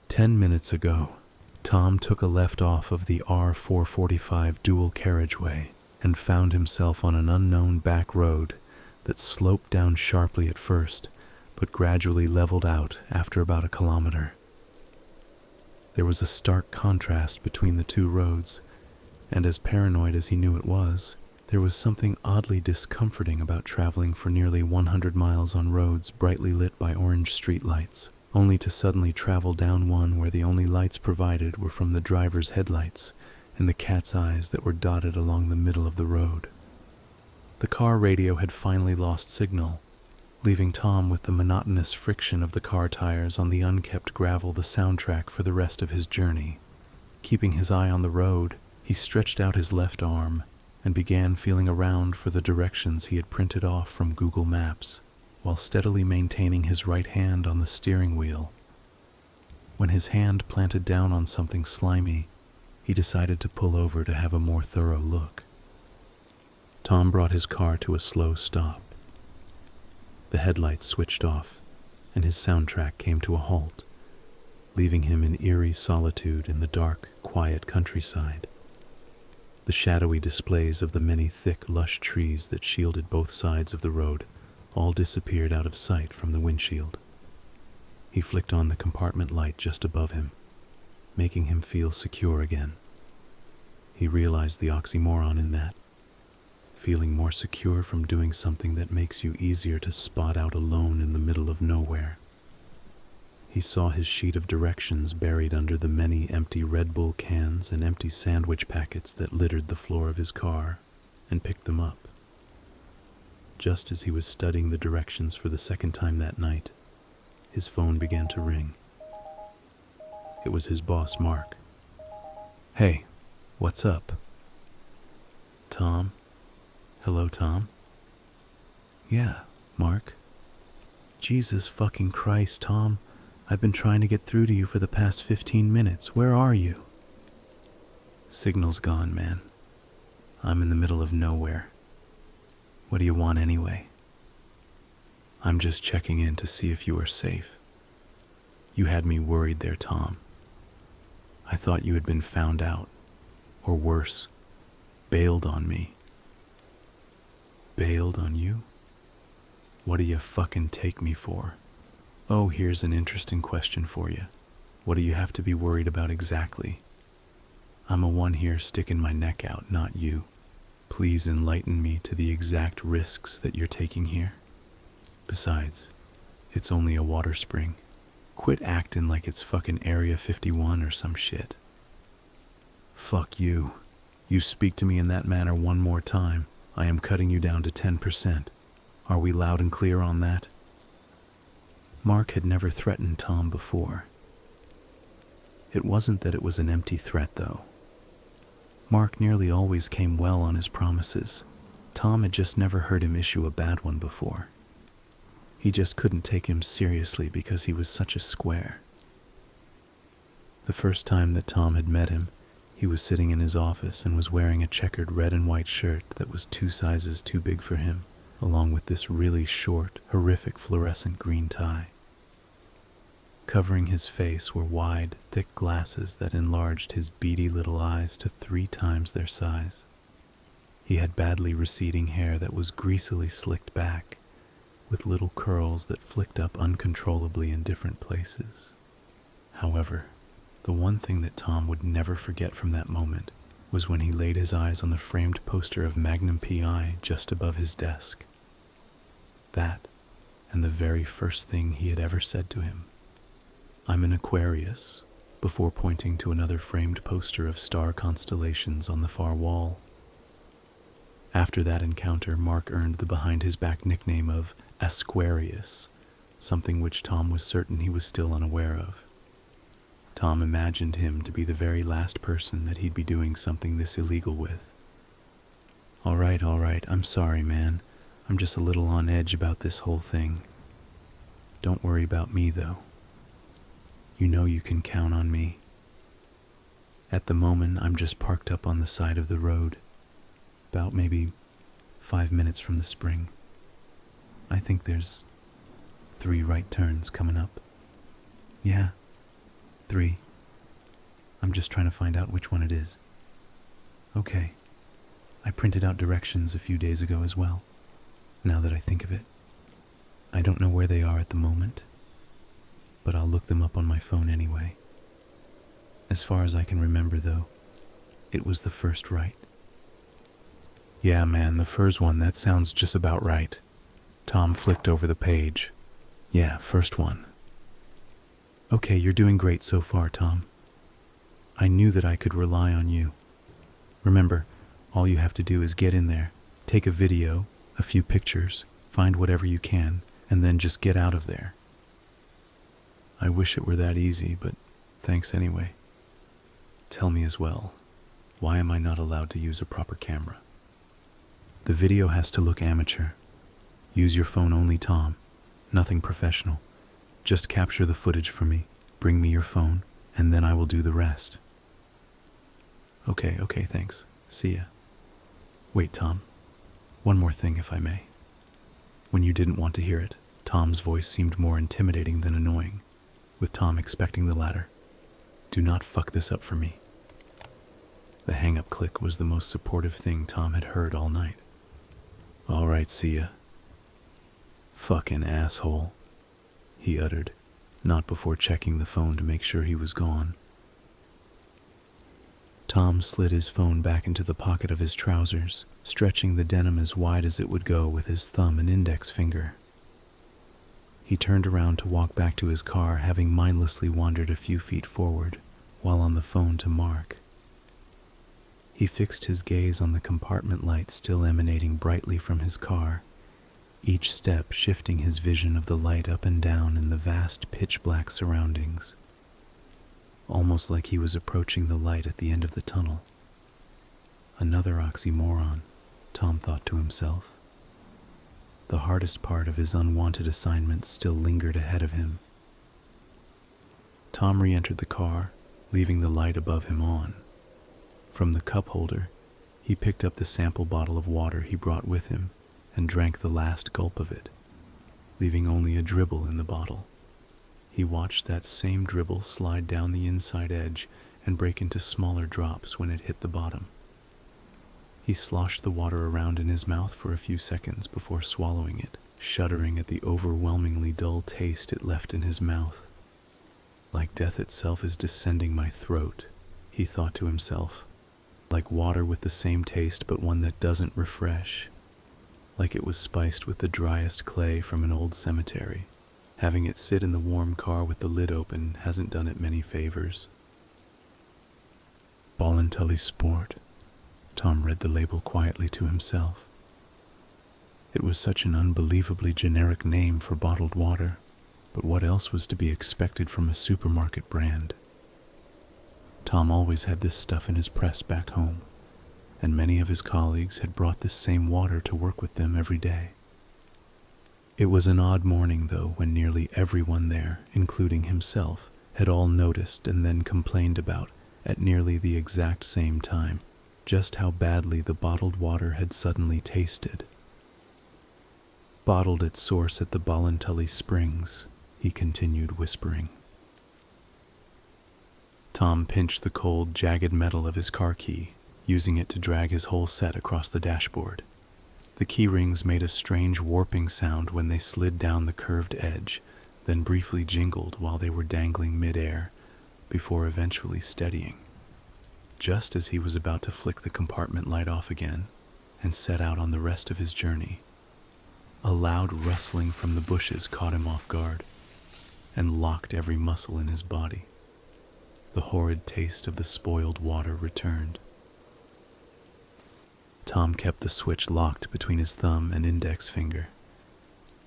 10 minutes ago, Tom took a left off of the R445 dual carriageway and found himself on an unknown back road that sloped down sharply at first, but gradually leveled out after about a kilometer. There was a stark contrast between the two roads, and as paranoid as he knew it was, there was something oddly discomforting about traveling for nearly 100 miles on roads brightly lit by orange streetlights, only to suddenly travel down one where the only lights provided were from the driver's headlights and the cat's eyes that were dotted along the middle of the road. The car radio had finally lost signal, leaving Tom with the monotonous friction of the car tires on the unkept gravel the soundtrack for the rest of his journey. Keeping his eye on the road, he stretched out his left arm and began feeling around for the directions he had printed off from Google Maps, while steadily maintaining his right hand on the steering wheel. When his hand planted down on something slimy, he decided to pull over to have a more thorough look. Tom brought his car to a slow stop. The headlights switched off, and his soundtrack came to a halt, leaving him in eerie solitude in the dark, quiet countryside. The shadowy displays of the many thick, lush trees that shielded both sides of the road all disappeared out of sight from the windshield. He flicked on the compartment light just above him, making him feel secure again. He realized the oxymoron in that, feeling more secure from doing something that makes you easier to spot out alone in the middle of nowhere. He saw his sheet of directions buried under the many empty Red Bull cans and empty sandwich packets that littered the floor of his car, and picked them up. Just as he was studying the directions for the second time that night, his phone began to ring. It was his boss, Mark. "Hey, what's up?" "Tom? Hello, Tom?" "Yeah, Mark." "Jesus fucking Christ, Tom. I've been trying to get through to you for the past 15 minutes. Where are you?" "Signal's gone, man. I'm in the middle of nowhere. What do you want anyway?" "I'm just checking in to see if you are safe. You had me worried there, Tom. I thought you had been found out, or worse, bailed on me." "Bailed on you? What do you fucking take me for?" "Oh, here's an interesting question for you. What do you have to be worried about exactly? I'm a one here sticking my neck out, not you. Please enlighten me to the exact risks that you're taking here. Besides, it's only a water spring. Quit acting like it's fucking Area 51 or some shit." "Fuck you. You speak to me in that manner one more time, I am cutting you down to 10%. Are we loud and clear on that?" Mark had never threatened Tom before. It wasn't that it was an empty threat, though. Mark nearly always came well on his promises. Tom had just never heard him issue a bad one before. He just couldn't take him seriously because he was such a square. The first time that Tom had met him, he was sitting in his office and was wearing a checkered red and white shirt that was 2 sizes too big for him, along with this really short, horrific fluorescent green tie. Covering his face were wide, thick glasses that enlarged his beady little eyes to 3 times their size. He had badly receding hair that was greasily slicked back, with little curls that flicked up uncontrollably in different places. However, the one thing that Tom would never forget from that moment was when he laid his eyes on the framed poster of Magnum PI just above his desk. That, and the very first thing he had ever said to him, "I'm an Aquarius," before pointing to another framed poster of star constellations on the far wall. After that encounter, Mark earned the behind-his-back nickname of Asquarius, something which Tom was certain he was still unaware of. Tom imagined him to be the very last person that he'd be doing something this illegal with. All right, I'm sorry, man. I'm just a little on edge about this whole thing. Don't worry about me, though. You know you can count on me. At the moment, I'm just parked up on the side of the road, about maybe 5 minutes from the spring. I think there's 3 right turns coming up. Yeah, 3. I'm just trying to find out which one it is. Okay. I printed out directions a few days ago as well, now that I think of it. I don't know where they are at the moment, but I'll look them up on my phone anyway. As far as I can remember, though, it was the first right. Yeah, man, the first one, that sounds just about right. Tom flicked over the page. Yeah, first one. Okay, you're doing great so far, Tom. I knew that I could rely on you. Remember, all you have to do is get in there, take a video, a few pictures, find whatever you can, and then just get out of there. I wish it were that easy, but thanks anyway. Tell me as well, why am I not allowed to use a proper camera? The video has to look amateur. Use your phone only, Tom. Nothing professional. Just capture the footage for me, bring me your phone, and then I will do the rest. Okay, thanks. See ya. Wait, Tom. One more thing, if I may. When you didn't want to hear it, Tom's voice seemed more intimidating than annoying, with Tom expecting the latter. Do not fuck this up for me. The hang-up click was the most supportive thing Tom had heard all night. All right, see ya. Fucking asshole, he uttered, not before checking the phone to make sure he was gone. Tom slid his phone back into the pocket of his trousers, stretching the denim as wide as it would go with his thumb and index finger. He turned around to walk back to his car, having mindlessly wandered a few feet forward, while on the phone to Mark. He fixed his gaze on the compartment light still emanating brightly from his car, each step shifting his vision of the light up and down in the vast pitch-black surroundings, almost like he was approaching the light at the end of the tunnel. Another oxymoron, Tom thought to himself. The hardest part of his unwanted assignment still lingered ahead of him. Tom re-entered the car, leaving the light above him on. From the cup holder, he picked up the sample bottle of water he brought with him and drank the last gulp of it, leaving only a dribble in the bottle. He watched that same dribble slide down the inside edge and break into smaller drops when it hit the bottom. He sloshed the water around in his mouth for a few seconds before swallowing it, shuddering at the overwhelmingly dull taste it left in his mouth. Like death itself is descending my throat, he thought to himself. Like water with the same taste but one that doesn't refresh. Like it was spiced with the driest clay from an old cemetery. Having it sit in the warm car with the lid open hasn't done it many favors. Voluntary Sport. Tom read the label quietly to himself. It was such an unbelievably generic name for bottled water, but what else was to be expected from a supermarket brand? Tom always had this stuff in his press back home, and many of his colleagues had brought this same water to work with them every day. It was an odd morning, though, when nearly everyone there, including himself, had all noticed and then complained about, at nearly the exact same time, just how badly the bottled water had suddenly tasted. Bottled at source at the Ballantully Springs, he continued whispering. Tom pinched the cold, jagged metal of his car key, using it to drag his whole set across the dashboard. The key rings made a strange warping sound when they slid down the curved edge, then briefly jingled while they were dangling mid-air, before eventually steadying. Just as he was about to flick the compartment light off again and set out on the rest of his journey, a loud rustling from the bushes caught him off guard and locked every muscle in his body. The horrid taste of the spoiled water returned. Tom kept the switch locked between his thumb and index finger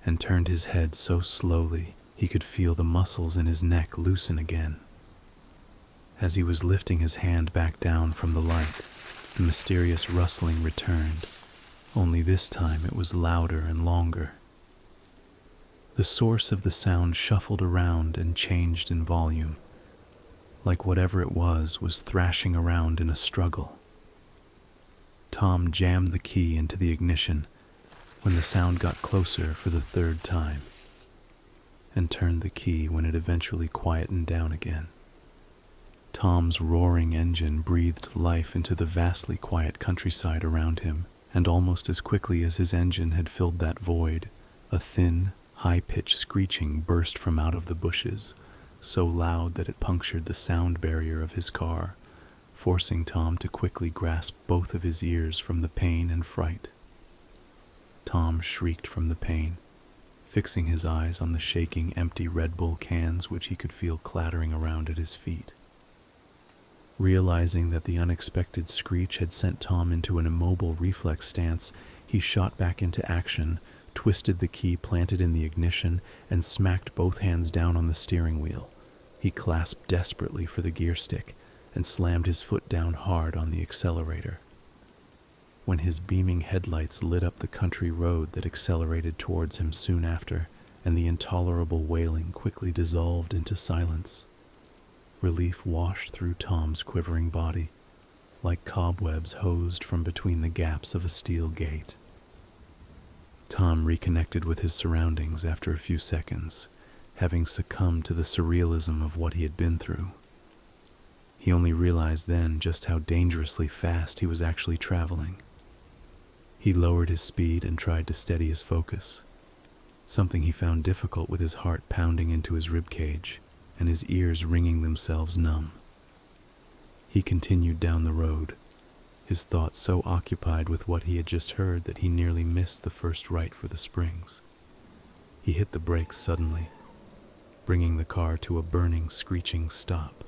and turned his head so slowly he could feel the muscles in his neck loosen again. As he was lifting his hand back down from the light, the mysterious rustling returned, only this time it was louder and longer. The source of the sound shuffled around and changed in volume, like whatever it was thrashing around in a struggle. Tom jammed the key into the ignition when the sound got closer for the third time, and turned the key when it eventually quietened down again. Tom's roaring engine breathed life into the vastly quiet countryside around him, and almost as quickly as his engine had filled that void, a thin, high-pitched screeching burst from out of the bushes, so loud that it punctured the sound barrier of his car, forcing Tom to quickly grasp both of his ears from the pain and fright. Tom shrieked from the pain, fixing his eyes on the shaking, empty Red Bull cans which he could feel clattering around at his feet. Realizing that the unexpected screech had sent Tom into an immobile reflex stance, he shot back into action, twisted the key planted in the ignition, and smacked both hands down on the steering wheel. He clasped desperately for the gear stick and slammed his foot down hard on the accelerator. When his beaming headlights lit up the country road that accelerated towards him soon after, and the intolerable wailing quickly dissolved into silence, relief washed through Tom's quivering body, like cobwebs hosed from between the gaps of a steel gate. Tom reconnected with his surroundings after a few seconds, having succumbed to the surrealism of what he had been through. He only realized then just how dangerously fast he was actually traveling. He lowered his speed and tried to steady his focus, something he found difficult with his heart pounding into his ribcage and his ears ringing themselves numb. He continued down the road, his thoughts so occupied with what he had just heard that he nearly missed the first right for the springs. He hit the brakes suddenly, bringing the car to a burning, screeching stop.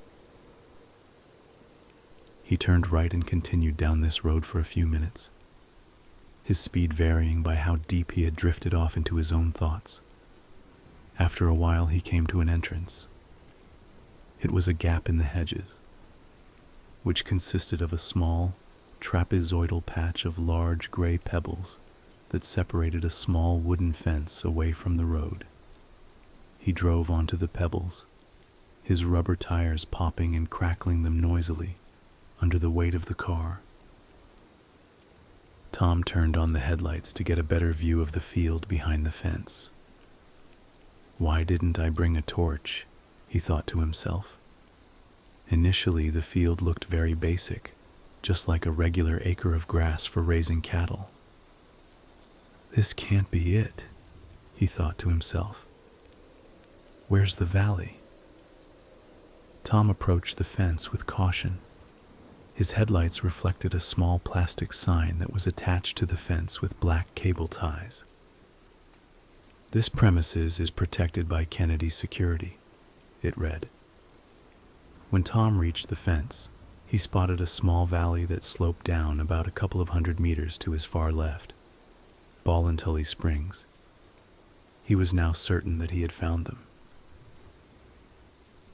He turned right and continued down this road for a few minutes, his speed varying by how deep he had drifted off into his own thoughts. After a while, he came to an entrance. It was a gap in the hedges, which consisted of a small, trapezoidal patch of large gray pebbles that separated a small wooden fence away from the road. He drove onto the pebbles, his rubber tires popping and crackling them noisily under the weight of the car. Tom turned on the headlights to get a better view of the field behind the fence. Why didn't I bring a torch? He thought to himself. Initially, the field looked very basic, just like a regular acre of grass for raising cattle. This can't be it, he thought to himself. Where's the valley? Tom approached the fence with caution. His headlights reflected a small plastic sign that was attached to the fence with black cable ties. This premises is protected by Kennedy Security, it read. When Tom reached the fence, he spotted a small valley that sloped down about a couple of 100 meters to his far left. Ballintully Springs. He was now certain that he had found them.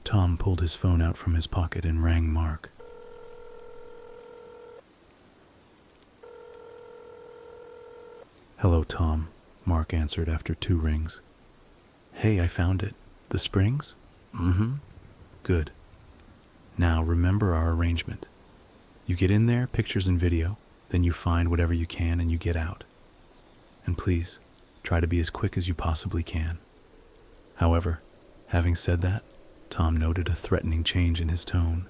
Tom pulled his phone out from his pocket and rang Mark. Hello, Tom, Mark answered after 2 rings. Hey, I found it. The springs? Mm-hmm. Good. Now, remember our arrangement. You get in there, pictures and video, then you find whatever you can and you get out. And please, try to be as quick as you possibly can. However, having said that, Tom noted a threatening change in his tone.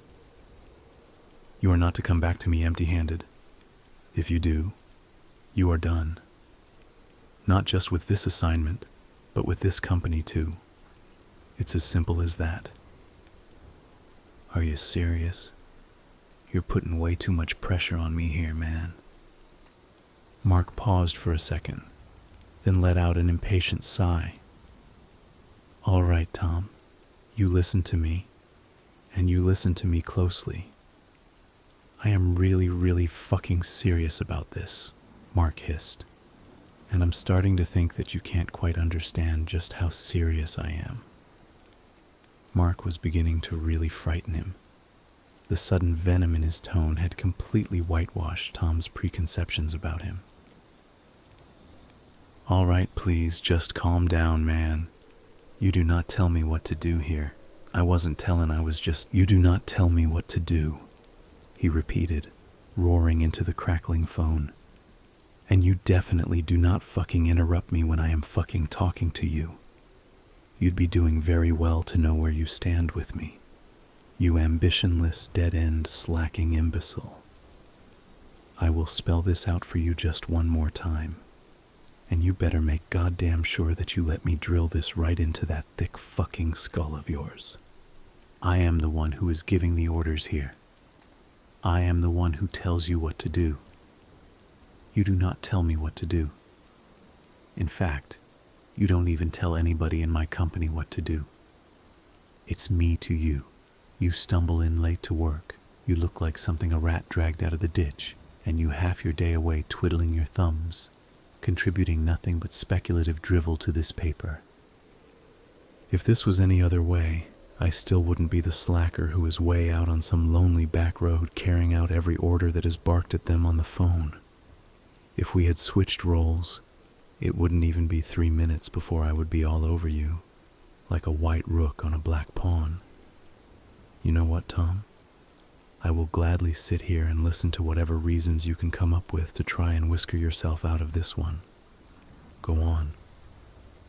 You are not to come back to me empty-handed. If you do, you are done. Not just with this assignment, but with this company too. It's as simple as that. Are you serious? You're putting way too much pressure on me here, man. Mark paused for a second, then let out an impatient sigh. All right, Tom, you listen to me, and you listen to me closely. I am really fucking serious about this, Mark hissed. And I'm starting to think that you can't quite understand just how serious I am. Mark was beginning to really frighten him. The sudden venom in his tone had completely whitewashed Tom's preconceptions about him. All right, please, just calm down, man. You do not tell me what to do here. I wasn't telling, You do not tell me what to do, he repeated, roaring into the crackling phone. And you definitely do not fucking interrupt me when I am fucking talking to you. You'd be doing very well to know where you stand with me. You ambitionless, dead-end, slacking imbecile. I will spell this out for you just one more time, and you better make goddamn sure that you let me drill this right into that thick fucking skull of yours. I am the one who is giving the orders here. I am the one who tells you what to do. You do not tell me what to do. In fact, you don't even tell anybody in my company what to do. It's me to you. You stumble in late to work. You look like something a rat dragged out of the ditch, and you half your day away twiddling your thumbs, contributing nothing but speculative drivel to this paper. If this was any other way, I still wouldn't be the slacker who is way out on some lonely back road carrying out every order that is barked at them on the phone. If we had switched roles, it wouldn't even be 3 minutes before I would be all over you, like a white rook on a black pawn. You know what, Tom? I will gladly sit here and listen to whatever reasons you can come up with to try and whisker yourself out of this one. Go on.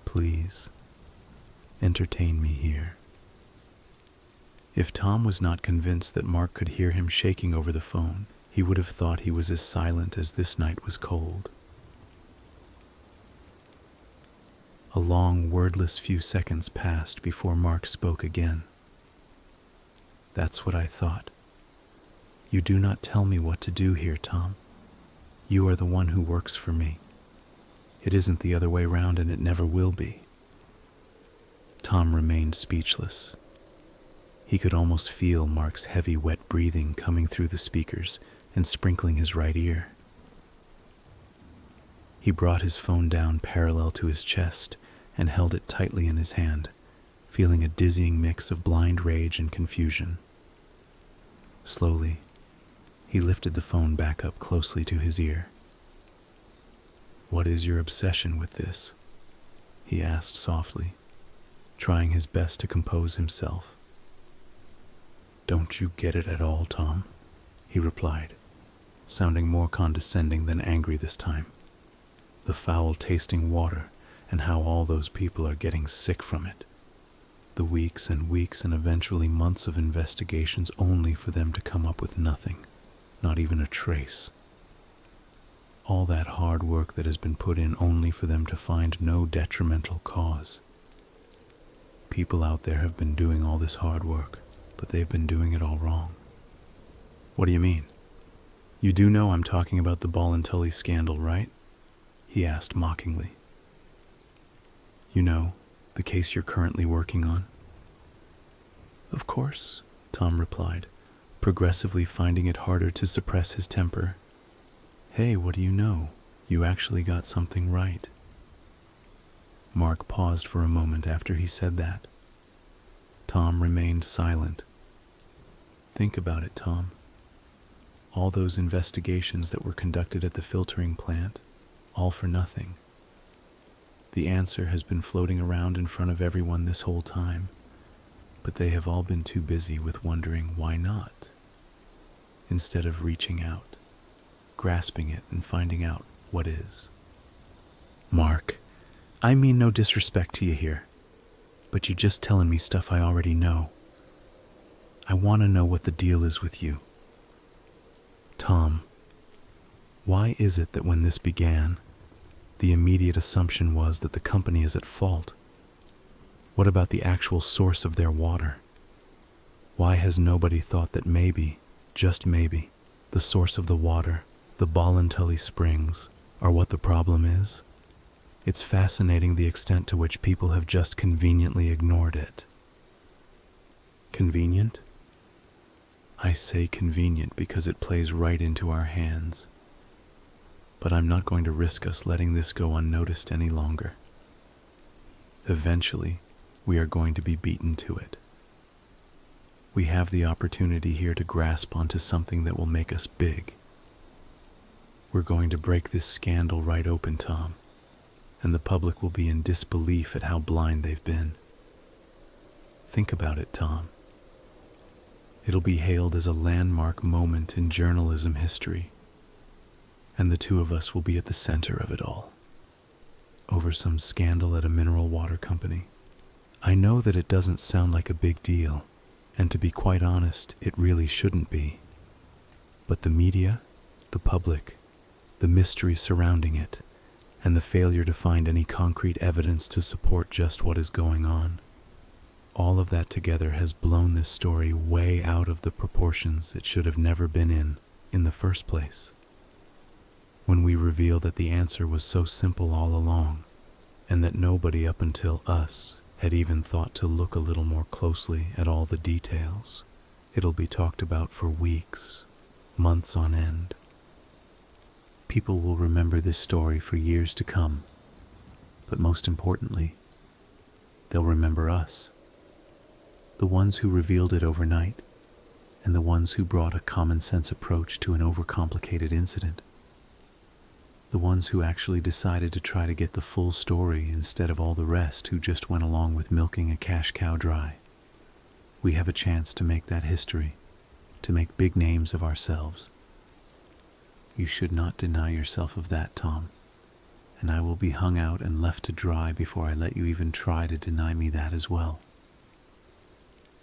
Please. Entertain me here. If Tom was not convinced that Mark could hear him shaking over the phone, he would have thought he was as silent as this night was cold. A long, wordless few seconds passed before Mark spoke again. That's what I thought. You do not tell me what to do here, Tom. You are the one who works for me. It isn't the other way round, and it never will be. Tom remained speechless. He could almost feel Mark's heavy, wet breathing coming through the speakers and sprinkling his right ear. He brought his phone down parallel to his chest and held it tightly in his hand, feeling a dizzying mix of blind rage and confusion. Slowly, he lifted the phone back up closely to his ear. "What is your obsession with this?" he asked softly, trying his best to compose himself. "Don't you get it at all, Tom?" he replied, sounding more condescending than angry this time. "The foul-tasting water, and how all those people are getting sick from it. The weeks and weeks and eventually months of investigations only for them to come up with nothing, not even a trace. All that hard work that has been put in only for them to find no detrimental cause. People out there have been doing all this hard work, but they've been doing it all wrong." "What do you mean? You do know I'm talking about the Ball and Tully scandal, right?" he asked mockingly. "You know, the case you're currently working on?" "Of course," Tom replied, progressively finding it harder to suppress his temper. "Hey, what do you know? You actually got something right." Mark paused for a moment after he said that. Tom remained silent. "Think about it, Tom. All those investigations that were conducted at the filtering plant, all for nothing. The answer has been floating around in front of everyone this whole time, but they have all been too busy with wondering why not, instead of reaching out, grasping it, and finding out what is." "Mark, I mean no disrespect to you here, but you're just telling me stuff I already know. I want to know what the deal is with you. Tom, why is it that when this began, the immediate assumption was that the company is at fault? What about the actual source of their water? Why has nobody thought that maybe, just maybe, the source of the water, the Ball and Tully Springs, are what the problem is? It's fascinating the extent to which people have just conveniently ignored it." "Convenient?" I say convenient because it plays right into our hands. But I'm not going to risk us letting this go unnoticed any longer. Eventually, we are going to be beaten to it. We have the opportunity here to grasp onto something that will make us big. We're going to break this scandal right open, Tom, and the public will be in disbelief at how blind they've been. Think about it, Tom. It'll be hailed as a landmark moment in journalism history, and the two of us will be at the center of it all, over some scandal at a mineral water company. I know that it doesn't sound like a big deal, And to be quite honest, it really shouldn't be. But the media, the public, the mystery surrounding it, and the failure to find any concrete evidence to support just what is going on, all of that together has blown this story way out of the proportions it should have never been in the first place. When we reveal that the answer was so simple all along, and that nobody up until us had even thought to look a little more closely at all the details, it'll be talked about for weeks, months on end. People will remember this story for years to come, but most importantly, they'll remember us. The ones who revealed it overnight, and the ones who brought a common-sense approach to an overcomplicated incident. The ones who actually decided to try to get the full story instead of all the rest who just went along with milking a cash cow dry. We have a chance to make that history, to make big names of ourselves. You should not deny yourself of that, Tom, and I will be hung out and left to dry before I let you even try to deny me that as well.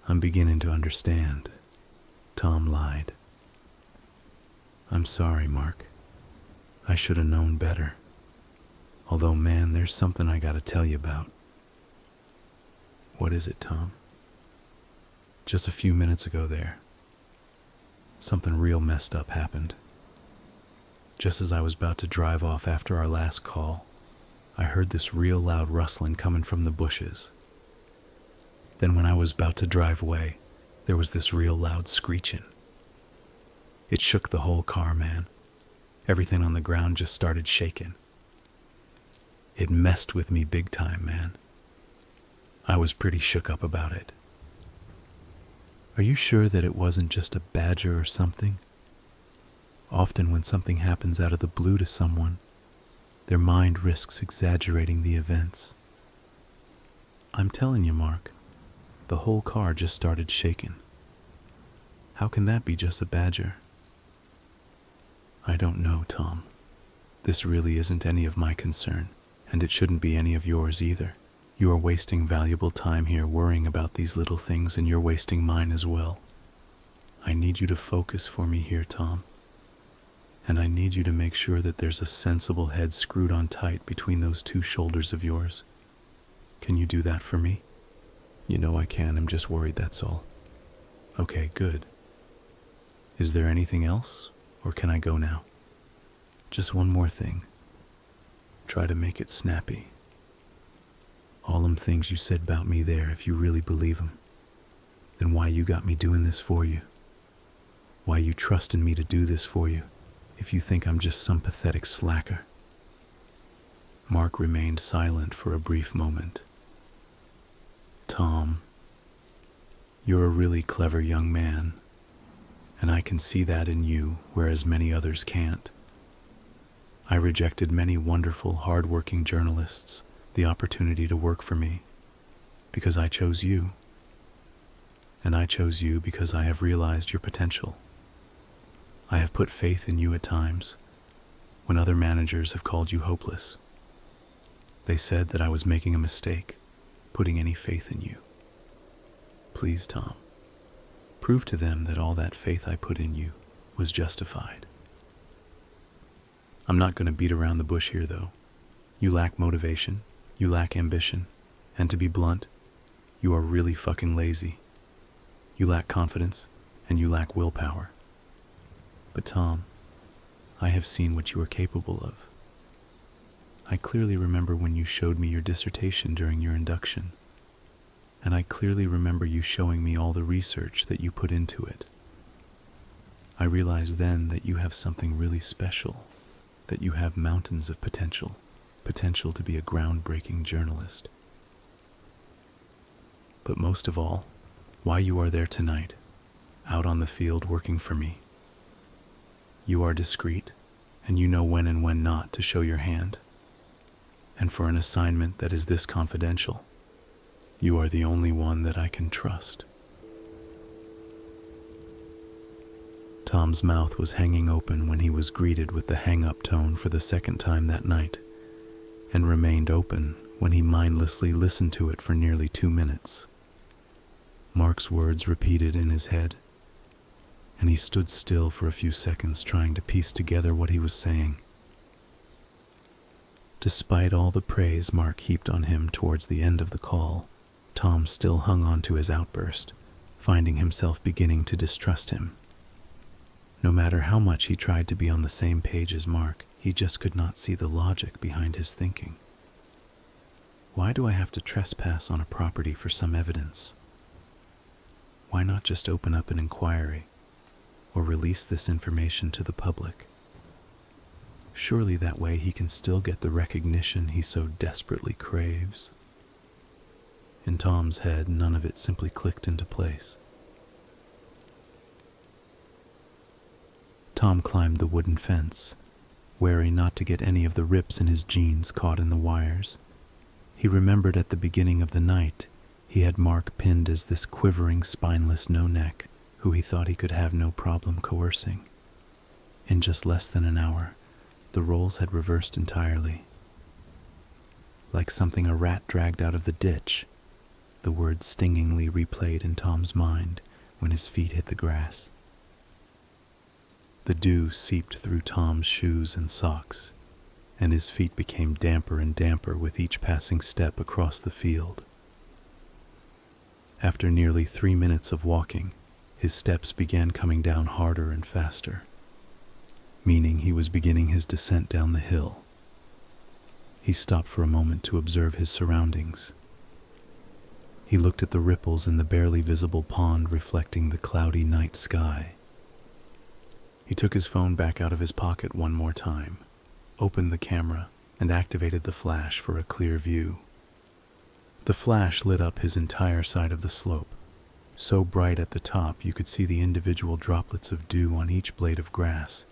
I'm beginning to understand. Tom lied. I'm sorry, Mark. I should have known better. Although, man, there's something I gotta tell you about. What is it, Tom? Just a few minutes ago there, something real messed up happened. Just as I was about to drive off after our last call, I heard this real loud rustling coming from the bushes. Then when I was about to drive away, there was this real loud screeching. It shook the whole car, man. Everything on the ground just started shaking. It messed with me big time, man. I was pretty shook up about it. Are you sure that it wasn't just a badger or something? Often when something happens out of the blue to someone, their mind risks exaggerating the events. I'm telling you, Mark, the whole car just started shaking. How can that be just a badger? I don't know, Tom. This really isn't any of my concern, and it shouldn't be any of yours either. You are wasting valuable time here worrying about these little things, and you're wasting mine as well. I need you to focus for me here, Tom. And I need you to make sure that there's a sensible head screwed on tight between those two shoulders of yours. Can you do that for me? You know I can. I'm just worried, that's all. Okay, good. Is there anything else? Or can I go now? Just one more thing. Try to make it snappy. All them things you said about me there, if you really believe them, then why you got me doing this for you? Why you trusting me to do this for you, if you think I'm just some pathetic slacker? Mark remained silent for a brief moment. Tom, you're a really clever young man, and I can see that in you, whereas many others can't. I rejected many wonderful, hard-working journalists the opportunity to work for me because I chose you. And I chose you because I have realized your potential. I have put faith in you at times when other managers have called you hopeless. They said that I was making a mistake putting any faith in you. Please, Tom, prove to them that all that faith I put in you was justified. I'm not going to beat around the bush here, though. You lack motivation, you lack ambition, and to be blunt, you are really fucking lazy. You lack confidence, and you lack willpower. But Tom, I have seen what you are capable of. I clearly remember when you showed me your dissertation during your induction, and I clearly remember you showing me all the research that you put into it. I realized then that you have something really special, that you have mountains of potential to be a groundbreaking journalist. But most of all, why you are there tonight, out on the field working for me. You are discreet, and you know when and when not to show your hand. And for an assignment that is this confidential, you are the only one that I can trust. Tom's mouth was hanging open when he was greeted with the hang-up tone for the second time that night, and remained open when he mindlessly listened to it for nearly 2 minutes. Mark's words repeated in his head, and he stood still for a few seconds trying to piece together what he was saying. Despite all the praise Mark heaped on him towards the end of the call, Tom still hung on to his outburst, finding himself beginning to distrust him. No matter how much he tried to be on the same page as Mark, he just could not see the logic behind his thinking. Why do I have to trespass on a property for some evidence? Why not just open up an inquiry or release this information to the public? Surely that way he can still get the recognition he so desperately craves. In Tom's head, none of it simply clicked into place. Tom climbed the wooden fence, wary not to get any of the rips in his jeans caught in the wires. He remembered at the beginning of the night he had Mark pinned as this quivering, spineless no-neck who he thought he could have no problem coercing. In just less than an hour, the roles had reversed entirely. Like something a rat dragged out of the ditch, the words stingingly replayed in Tom's mind when his feet hit the grass. The dew seeped through Tom's shoes and socks, and his feet became damper and damper with each passing step across the field. After nearly 3 minutes of walking, his steps began coming down harder and faster, meaning he was beginning his descent down the hill. He stopped for a moment to observe his surroundings. He looked at the ripples in the barely visible pond reflecting the cloudy night sky. He took his phone back out of his pocket one more time, opened the camera, and activated the flash for a clear view. The flash lit up his entire side of the slope, so bright at the top you could see the individual droplets of dew on each blade of grass,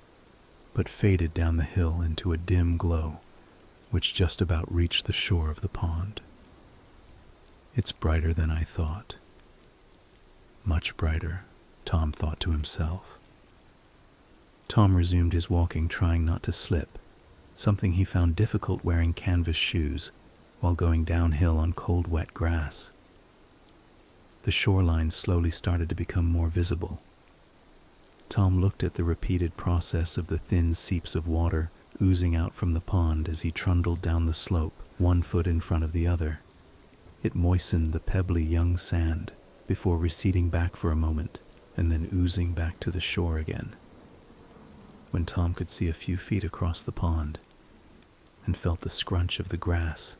but faded down the hill into a dim glow, which just about reached the shore of the pond. It's brighter than I thought. Much brighter, Tom thought to himself. Tom resumed his walking, trying not to slip, something he found difficult wearing canvas shoes while going downhill on cold, wet grass. The shoreline slowly started to become more visible. Tom looked at the repeated process of the thin seeps of water oozing out from the pond as he trundled down the slope, 1 foot in front of the other. It moistened the pebbly young sand before receding back for a moment and then oozing back to the shore again. When Tom could see a few feet across the pond and felt the scrunch of the grass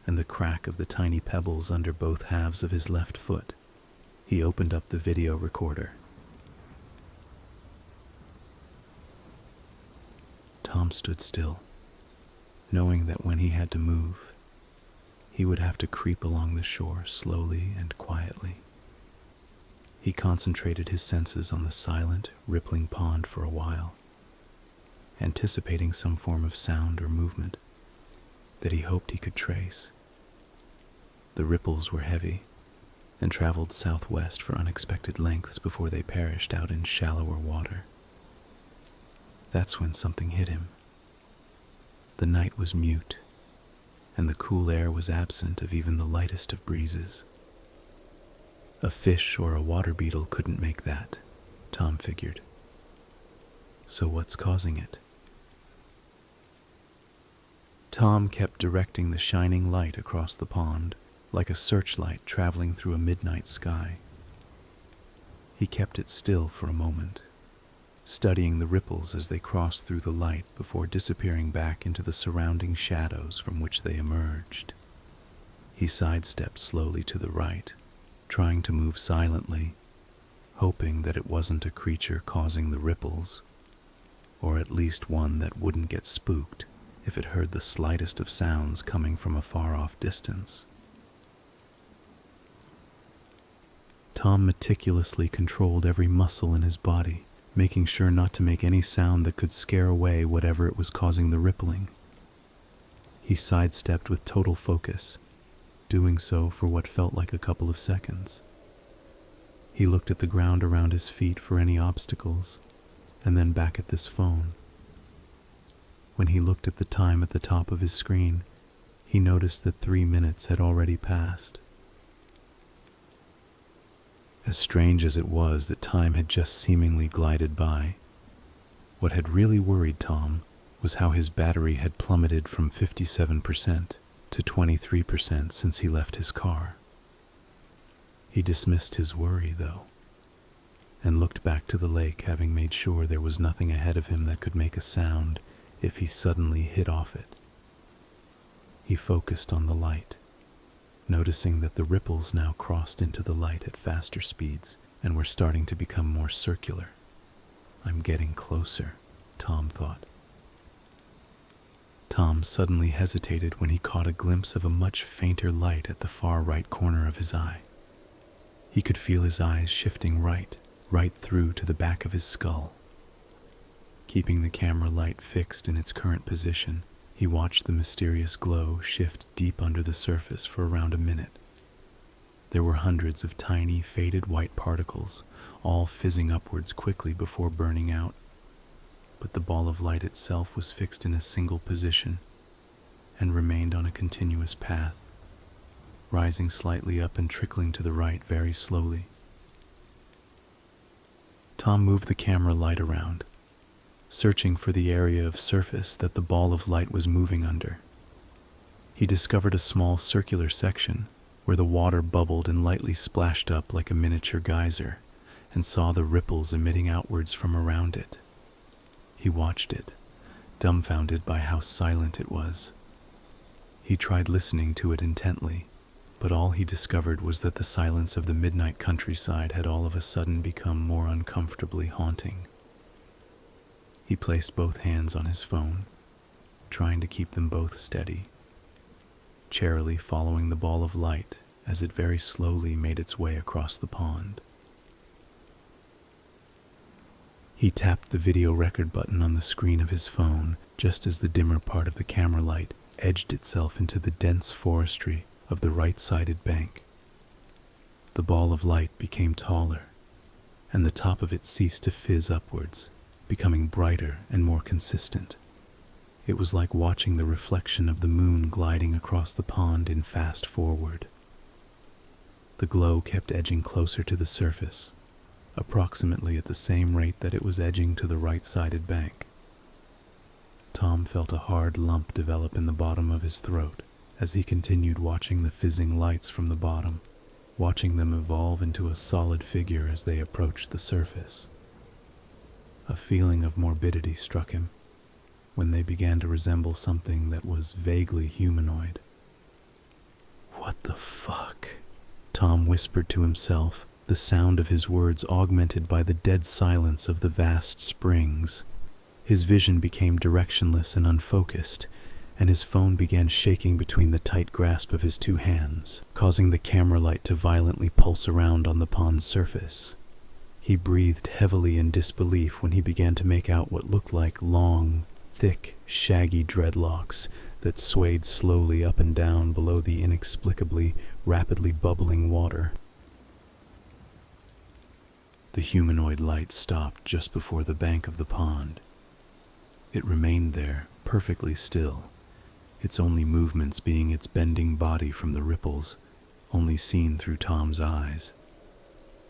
and the crack of the tiny pebbles under both halves of his left foot, he opened up the video recorder. Tom stood still, knowing that when he had to move, he would have to creep along the shore slowly and quietly. He concentrated his senses on the silent, rippling pond for a while, anticipating some form of sound or movement that he hoped he could trace. The ripples were heavy and traveled southwest for unexpected lengths before they perished out in shallower water. That's when something hit him. The night was mute, and the cool air was absent of even the lightest of breezes. A fish or a water beetle couldn't make that, Tom figured. So what's causing it? Tom kept directing the shining light across the pond, like a searchlight traveling through a midnight sky. He kept it still for a moment, studying the ripples as they crossed through the light before disappearing back into the surrounding shadows from which they emerged. He sidestepped slowly to the right, trying to move silently, hoping that it wasn't a creature causing the ripples, or at least one that wouldn't get spooked if it heard the slightest of sounds coming from a far-off distance. Tom meticulously controlled every muscle in his body, making sure not to make any sound that could scare away whatever it was causing the rippling. He sidestepped with total focus, doing so for what felt like a couple of seconds. He looked at the ground around his feet for any obstacles, and then back at this phone. When he looked at the time at the top of his screen, he noticed that 3 minutes had already passed. As strange as it was that time had just seemingly glided by, what had really worried Tom was how his battery had plummeted from 57% to 23% since he left his car. He dismissed his worry, though, and looked back to the lake, having made sure there was nothing ahead of him that could make a sound if he suddenly hit off it. He focused on the light, noticing that the ripples now crossed into the light at faster speeds and were starting to become more circular. "I'm getting closer," Tom thought. Tom suddenly hesitated when he caught a glimpse of a much fainter light at the far right corner of his eye. He could feel his eyes shifting right through to the back of his skull. Keeping the camera light fixed in its current position, he watched the mysterious glow shift deep under the surface for around a minute. There were hundreds of tiny, faded white particles, all fizzing upwards quickly before burning out. But the ball of light itself was fixed in a single position and remained on a continuous path, rising slightly up and trickling to the right very slowly. Tom moved the camera light around, searching for the area of surface that the ball of light was moving under. He discovered a small circular section where the water bubbled and lightly splashed up like a miniature geyser, and saw the ripples emitting outwards from around it. He watched it, dumbfounded by how silent it was. He tried listening to it intently, but all he discovered was that the silence of the midnight countryside had all of a sudden become more uncomfortably haunting. He placed both hands on his phone, trying to keep them both steady, charily following the ball of light as it very slowly made its way across the pond. He tapped the video record button on the screen of his phone just as the dimmer part of the camera light edged itself into the dense forestry of the right-sided bank. The ball of light became taller, and the top of it ceased to fizz upwards, becoming brighter and more consistent. It was like watching the reflection of the moon gliding across the pond in fast forward. The glow kept edging closer to the surface, approximately at the same rate that it was edging to the right-sided bank. Tom felt a hard lump develop in the bottom of his throat as he continued watching the fizzing lights from the bottom, watching them evolve into a solid figure as they approached the surface. A feeling of morbidity struck him when they began to resemble something that was vaguely humanoid. "What the fuck?" Tom whispered to himself, the sound of his words augmented by the dead silence of the vast springs. His vision became directionless and unfocused, and his phone began shaking between the tight grasp of his two hands, causing the camera light to violently pulse around on the pond's surface. He breathed heavily in disbelief when he began to make out what looked like long, thick, shaggy dreadlocks that swayed slowly up and down below the inexplicably, rapidly bubbling water. The humanoid light stopped just before the bank of the pond. It remained there, perfectly still, its only movements being its bending body from the ripples, only seen through Tom's eyes.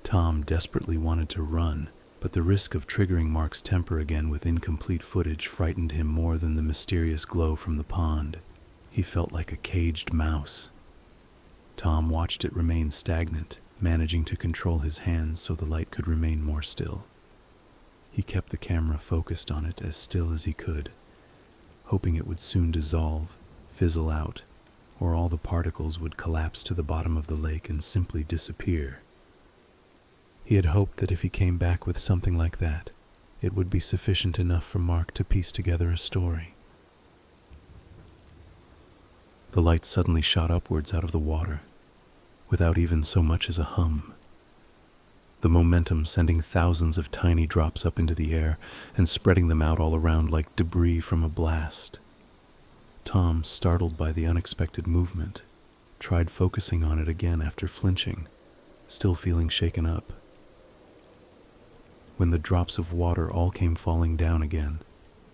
Tom desperately wanted to run, but the risk of triggering Mark's temper again with incomplete footage frightened him more than the mysterious glow from the pond. He felt like a caged mouse. Tom watched it remain stagnant, managing to control his hands so the light could remain more still. He kept the camera focused on it as still as he could, hoping it would soon dissolve, fizzle out, or all the particles would collapse to the bottom of the lake and simply disappear. He had hoped that if he came back with something like that, it would be sufficient enough for Mark to piece together a story. The light suddenly shot upwards out of the water, without even so much as a hum. The momentum sending thousands of tiny drops up into the air and spreading them out all around like debris from a blast. Tom, startled by the unexpected movement, tried focusing on it again after flinching, still feeling shaken up. When the drops of water all came falling down again,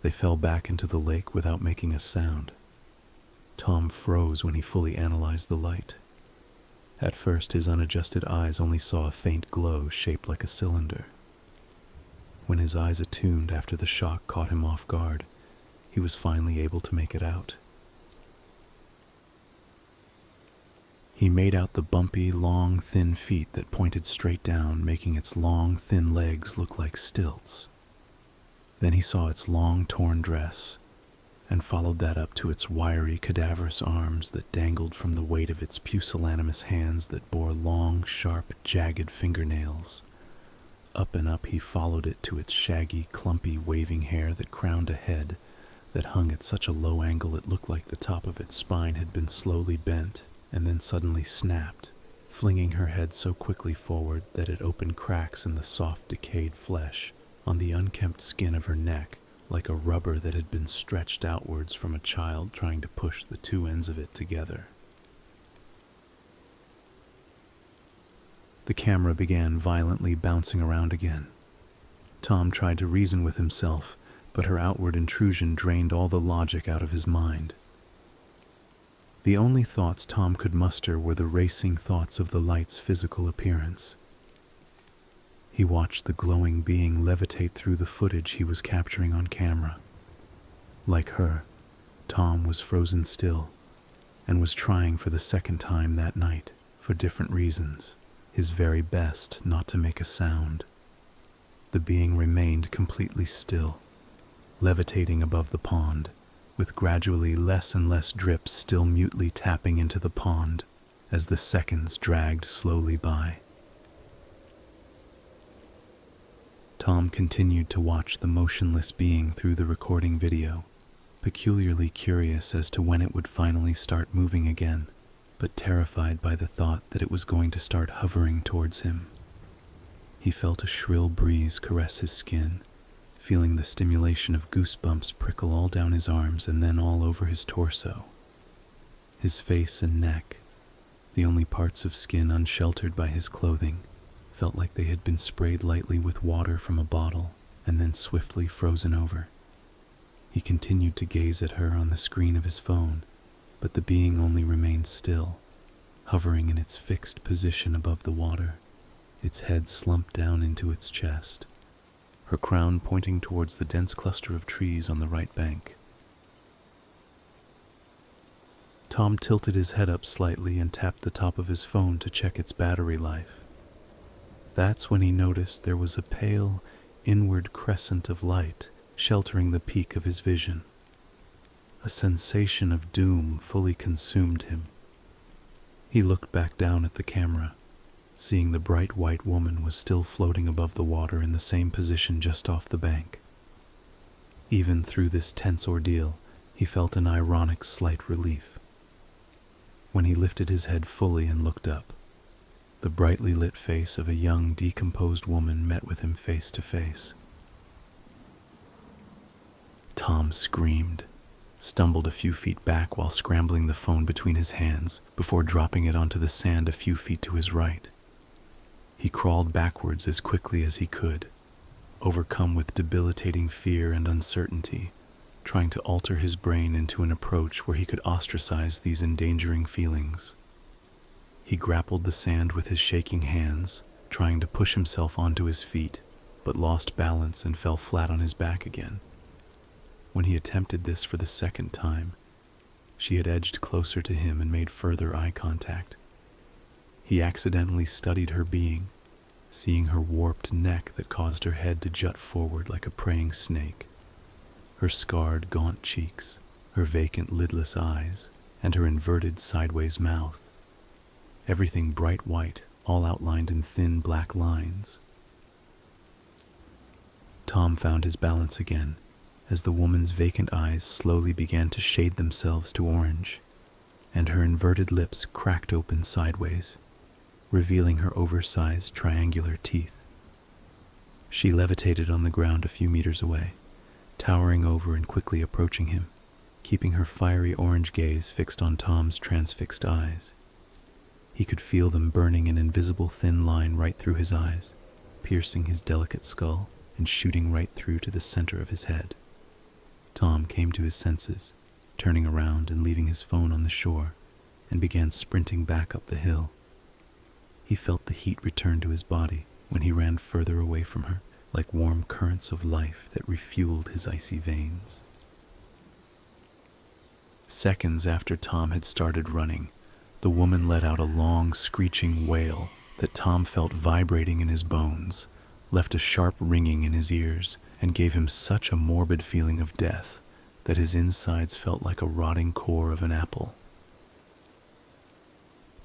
they fell back into the lake without making a sound. Tom froze when he fully analyzed the light. At first, his unadjusted eyes only saw a faint glow shaped like a cylinder. When his eyes attuned after the shock caught him off guard, he was finally able to make it out. He made out the bumpy, long, thin feet that pointed straight down, making its long, thin legs look like stilts. Then he saw its long, torn dress, and followed that up to its wiry, cadaverous arms that dangled from the weight of its pusillanimous hands that bore long, sharp, jagged fingernails. Up and up he followed it to its shaggy, clumpy, waving hair that crowned a head that hung at such a low angle it looked like the top of its spine had been slowly bent and then suddenly snapped, flinging her head so quickly forward that it opened cracks in the soft, decayed flesh on the unkempt skin of her neck, like a rubber that had been stretched outwards from a child trying to push the two ends of it together. The camera began violently bouncing around again. Tom tried to reason with himself, but her outward intrusion drained all the logic out of his mind. The only thoughts Tom could muster were the racing thoughts of the light's physical appearance. He watched the glowing being levitate through the footage he was capturing on camera. Like her, Tom was frozen still and was trying for the second time that night, for different reasons, his very best not to make a sound. The being remained completely still, levitating above the pond, with gradually less and less drips still mutely tapping into the pond as the seconds dragged slowly by. Tom continued to watch the motionless being through the recording video, peculiarly curious as to when it would finally start moving again, but terrified by the thought that it was going to start hovering towards him. He felt a shrill breeze caress his skin, feeling the stimulation of goosebumps prickle all down his arms and then all over his torso. His face and neck, the only parts of skin unsheltered by his clothing, felt like they had been sprayed lightly with water from a bottle and then swiftly frozen over. He continued to gaze at her on the screen of his phone, but the being only remained still, hovering in its fixed position above the water, its head slumped down into its chest, her crown pointing towards the dense cluster of trees on the right bank. Tom tilted his head up slightly and tapped the top of his phone to check its battery life. That's when he noticed there was a pale, inward crescent of light sheltering the peak of his vision. A sensation of doom fully consumed him. He looked back down at the camera, seeing the bright white woman was still floating above the water in the same position just off the bank. Even through this tense ordeal, he felt an ironic slight relief. When he lifted his head fully and looked up, the brightly lit face of a young, decomposed woman met with him face to face. Tom screamed, stumbled a few feet back while scrambling the phone between his hands before dropping it onto the sand a few feet to his right. He crawled backwards as quickly as he could, overcome with debilitating fear and uncertainty, trying to alter his brain into an approach where he could ostracize these endangering feelings. He grappled the sand with his shaking hands, trying to push himself onto his feet, but lost balance and fell flat on his back again. When he attempted this for the second time, she had edged closer to him and made further eye contact. He accidentally studied her being, seeing her warped neck that caused her head to jut forward like a praying snake, her scarred, gaunt cheeks, her vacant, lidless eyes, and her inverted, sideways mouth. Everything bright white, all outlined in thin black lines. Tom found his balance again, as the woman's vacant eyes slowly began to shade themselves to orange, and her inverted lips cracked open sideways, revealing her oversized triangular teeth. She levitated on the ground a few meters away, towering over and quickly approaching him, keeping her fiery orange gaze fixed on Tom's transfixed eyes. He could feel them burning an invisible thin line right through his eyes, piercing his delicate skull and shooting right through to the center of his head. Tom came to his senses, turning around and leaving his phone on the shore, and began sprinting back up the hill, He felt the heat return to his body when he ran further away from her, like warm currents of life that refueled his icy veins. Seconds after Tom had started running, the woman let out a long, screeching wail that Tom felt vibrating in his bones, left a sharp ringing in his ears, and gave him such a morbid feeling of death that his insides felt like a rotting core of an apple.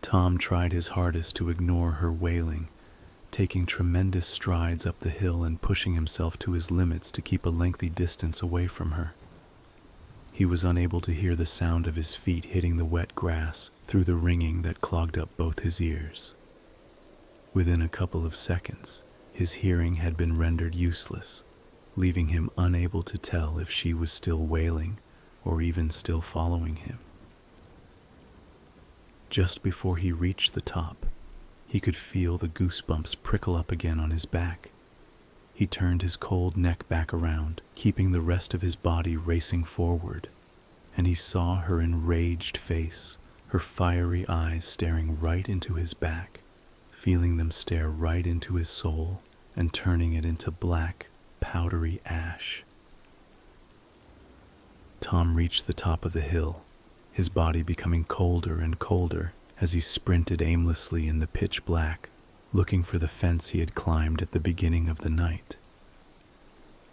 Tom tried his hardest to ignore her wailing, taking tremendous strides up the hill and pushing himself to his limits to keep a lengthy distance away from her. He was unable to hear the sound of his feet hitting the wet grass through the ringing that clogged up both his ears. Within a couple of seconds, his hearing had been rendered useless, leaving him unable to tell if she was still wailing or even still following him. Just before he reached the top, he could feel the goosebumps prickle up again on his back. He turned his cold neck back around, keeping the rest of his body racing forward, and he saw her enraged face, her fiery eyes staring right into his back, feeling them stare right into his soul and turning it into black, powdery ash. Tom reached the top of the hill, his body becoming colder and colder as he sprinted aimlessly in the pitch black, looking for the fence he had climbed at the beginning of the night.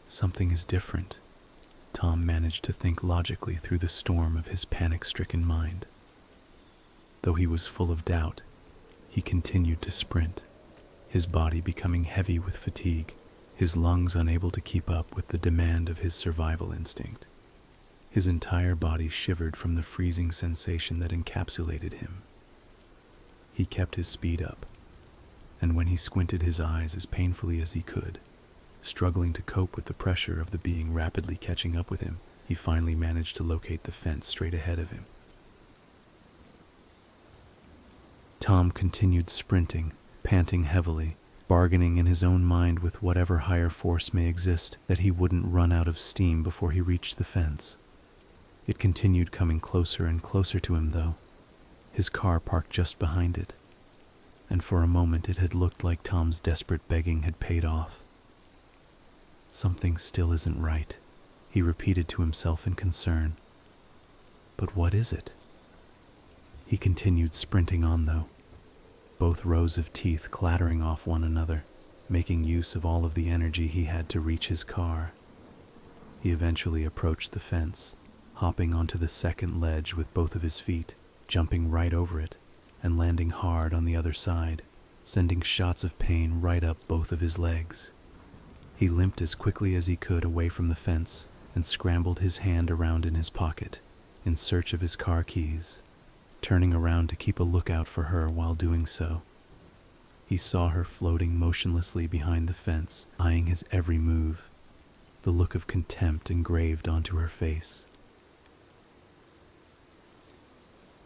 Something is different, Tom managed to think logically through the storm of his panic-stricken mind. Though he was full of doubt, he continued to sprint, his body becoming heavy with fatigue, his lungs unable to keep up with the demand of his survival instinct. His entire body shivered from the freezing sensation that encapsulated him. He kept his speed up, and when he squinted his eyes as painfully as he could, struggling to cope with the pressure of the being rapidly catching up with him, he finally managed to locate the fence straight ahead of him. Tom continued sprinting, panting heavily, bargaining in his own mind with whatever higher force may exist that he wouldn't run out of steam before he reached the fence. It continued coming closer and closer to him, though, his car parked just behind it, and for a moment it had looked like Tom's desperate begging had paid off. Something still isn't right, he repeated to himself in concern. But what is it? He continued sprinting on, though, both rows of teeth clattering off one another, making use of all of the energy he had to reach his car. He eventually approached the fence, hopping onto the second ledge with both of his feet, jumping right over it, and landing hard on the other side, sending shots of pain right up both of his legs. He limped as quickly as he could away from the fence and scrambled his hand around in his pocket, in search of his car keys, turning around to keep a lookout for her while doing so. He saw her floating motionlessly behind the fence, eyeing his every move, the look of contempt engraved onto her face.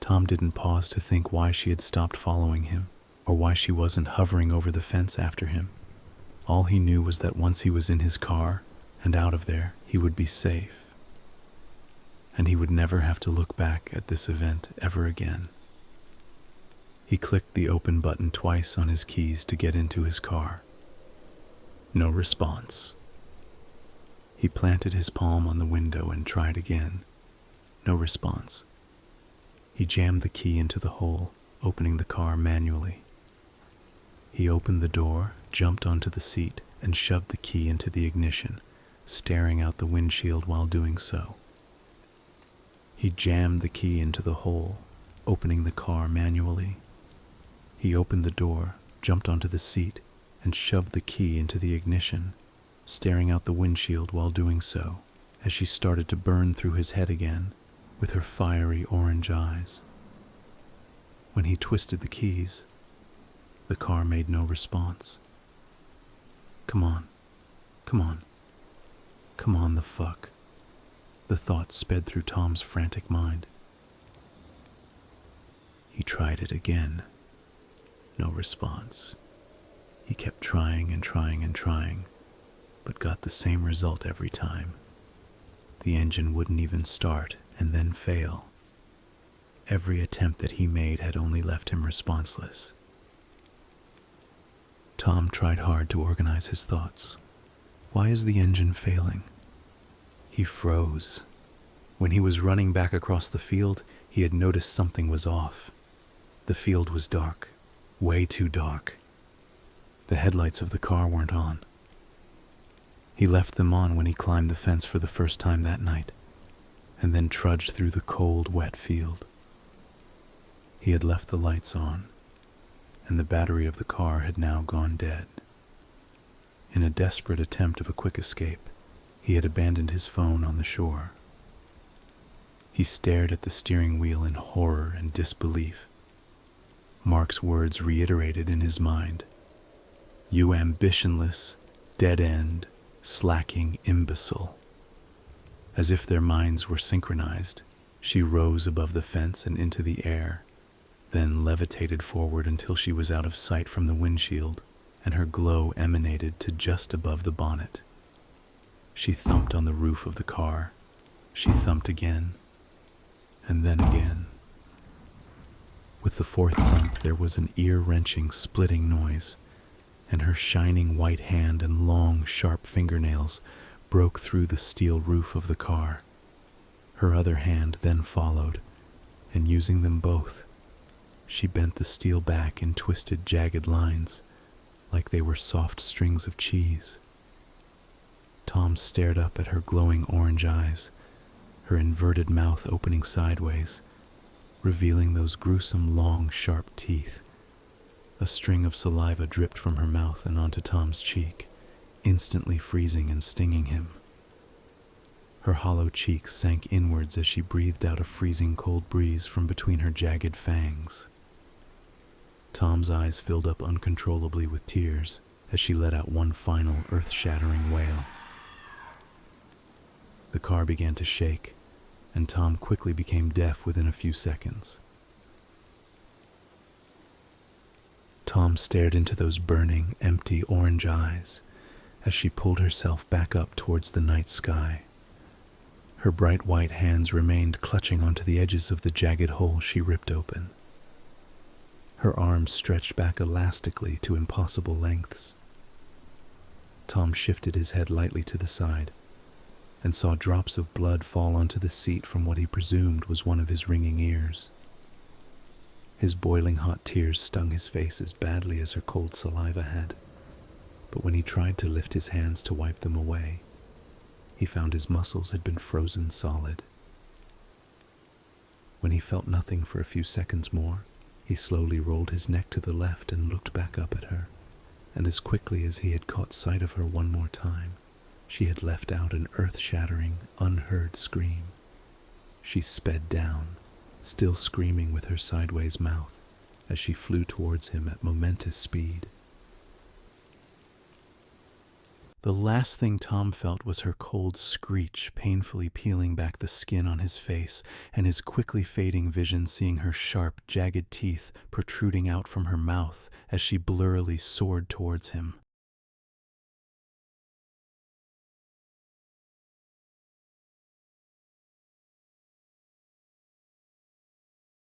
Tom didn't pause to think why she had stopped following him, or why she wasn't hovering over the fence after him. All he knew was that once he was in his car and out of there, he would be safe. And he would never have to look back at this event ever again. He clicked the open button twice on his keys to get into his car. No response. He planted his palm on the window and tried again. No response. He jammed the key into the hole, opening the car manually. He opened the door, jumped onto the seat, and shoved the key into the ignition, staring out the windshield while doing so. He jammed the key into the hole, opening the car manually. He opened the door, jumped onto the seat, and shoved the key into the ignition, staring out the windshield while doing so, as she started to burn through his head again, with her fiery orange eyes. When he twisted the keys, the car made no response. Come on, come on, come on the fuck. The thought sped through Tom's frantic mind. He tried it again. No response. He kept trying and trying and trying, but got the same result every time. The engine wouldn't even start and then fail. Every attempt that he made had only left him responseless. Tom tried hard to organize his thoughts. Why is the engine failing? He froze. When he was running back across the field, he had noticed something was off. The field was dark, way too dark. The headlights of the car weren't on. He left them on when he climbed the fence for the first time that night, and then trudged through the cold, wet field. He had left the lights on, and the battery of the car had now gone dead. In a desperate attempt of a quick escape, he had abandoned his phone on the shore. He stared at the steering wheel in horror and disbelief. Mark's words reiterated in his mind. "You ambitionless, dead-end, slacking imbecile." As if their minds were synchronized, she rose above the fence and into the air, then levitated forward until she was out of sight from the windshield, and her glow emanated to just above the bonnet. She thumped on the roof of the car. She thumped again, and then again. With the fourth thump, there was an ear-wrenching, splitting noise, and her shining white hand and long, sharp fingernails broke through the steel roof of the car. Her other hand then followed, and using them both, she bent the steel back in twisted, jagged lines, like they were soft strings of cheese. Tom stared up at her glowing orange eyes, her inverted mouth opening sideways, revealing those gruesome, long, sharp teeth. A string of saliva dripped from her mouth and onto Tom's cheek, instantly freezing and stinging him. Her hollow cheeks sank inwards as she breathed out a freezing cold breeze from between her jagged fangs. Tom's eyes filled up uncontrollably with tears as she let out one final earth-shattering wail. The car began to shake, and Tom quickly became deaf within a few seconds. Tom stared into those burning, empty orange eyes as she pulled herself back up towards the night sky. Her bright white hands remained clutching onto the edges of the jagged hole she ripped open. Her arms stretched back elastically to impossible lengths. Tom shifted his head lightly to the side and saw drops of blood fall onto the seat from what he presumed was one of his ringing ears. His boiling hot tears stung his face as badly as her cold saliva had, but when he tried to lift his hands to wipe them away, he found his muscles had been frozen solid. When he felt nothing for a few seconds more, he slowly rolled his neck to the left and looked back up at her, and as quickly as he had caught sight of her one more time, she had let out an earth-shattering, unheard scream. She sped down, still screaming with her sideways mouth, as she flew towards him at momentous speed. The last thing Tom felt was her cold screech painfully peeling back the skin on his face, and his quickly fading vision seeing her sharp, jagged teeth protruding out from her mouth as she blurrily soared towards him.